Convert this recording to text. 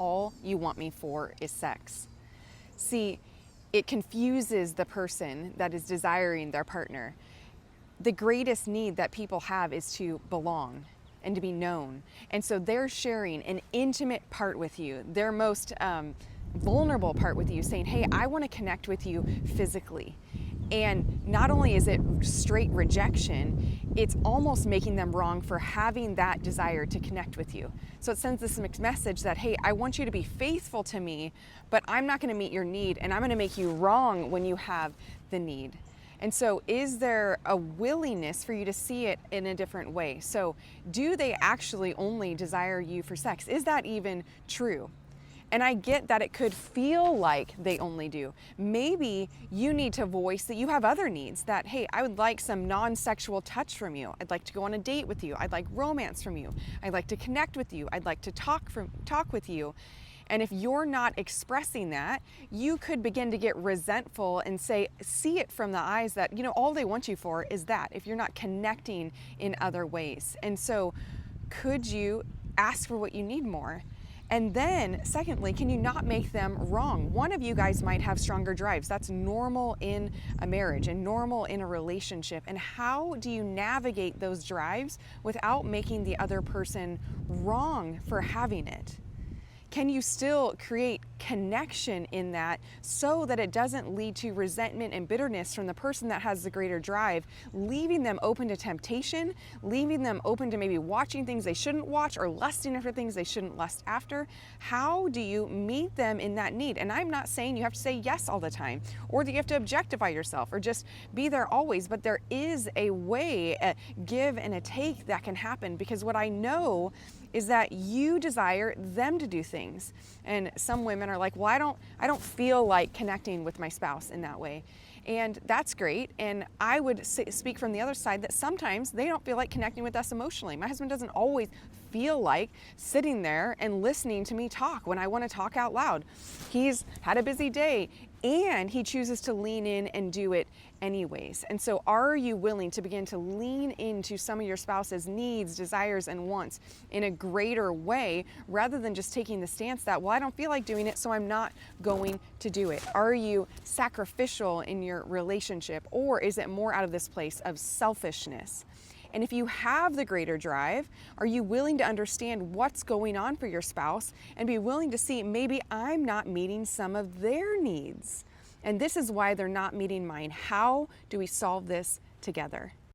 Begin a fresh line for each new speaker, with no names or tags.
all you want me for is sex. See, it confuses the person that is desiring their partner. The greatest need that people have is to belong and to be known. And so they're sharing an intimate part with you, their most vulnerable part with you, saying, hey, I want to connect with you physically. And not only is it straight rejection, it's almost making them wrong for having that desire to connect with you. So it sends this mixed message that, hey, I want you to be faithful to me, but I'm not going to meet your need, and I'm going to make you wrong when you have the need. And so is there a willingness for you to see it in a different way? So do they actually only desire you for sex? Is that even true? And I get that it could feel like they only do. Maybe you need to voice that you have other needs, that, hey, I would like some non-sexual touch from you. I'd like to go on a date with you. I'd like romance from you. I'd like to connect with you. I'd like to talk with you. And if you're not expressing that, you could begin to get resentful and see it from the eyes that, all they want you for is that, if you're not connecting in other ways. And so could you ask for what you need more? And then, secondly, can you not make them wrong? One of you guys might have stronger drives. That's normal in a marriage and normal in a relationship. And how do you navigate those drives without making the other person wrong for having it? Can you still create connection in that so that it doesn't lead to resentment and bitterness from the person that has the greater drive, leaving them open to temptation, leaving them open to maybe watching things they shouldn't watch or lusting after things they shouldn't lust after? How do you meet them in that need? And I'm not saying you have to say yes all the time, or that you have to objectify yourself or just be there always, but there is a way, a give and a take that can happen, because what I know is that you desire them to do things. And some women are like, well, I don't feel like connecting with my spouse in that way. And that's great. And I would speak from the other side that sometimes they don't feel like connecting with us emotionally. My husband doesn't always feel like sitting there and listening to me talk when I want to talk out loud. He's had a busy day and he chooses to lean in and do it anyways. And so are you willing to begin to lean into some of your spouse's needs, desires, and wants in a greater way, rather than just taking the stance that, well, I don't feel like doing it, so I'm not going to do it? Are you sacrificial in your relationship, or is it more out of this place of selfishness? And if you have the greater drive, are you willing to understand what's going on for your spouse and be willing to see, maybe I'm not meeting some of their needs, and this is why they're not meeting mine? How do we solve this together?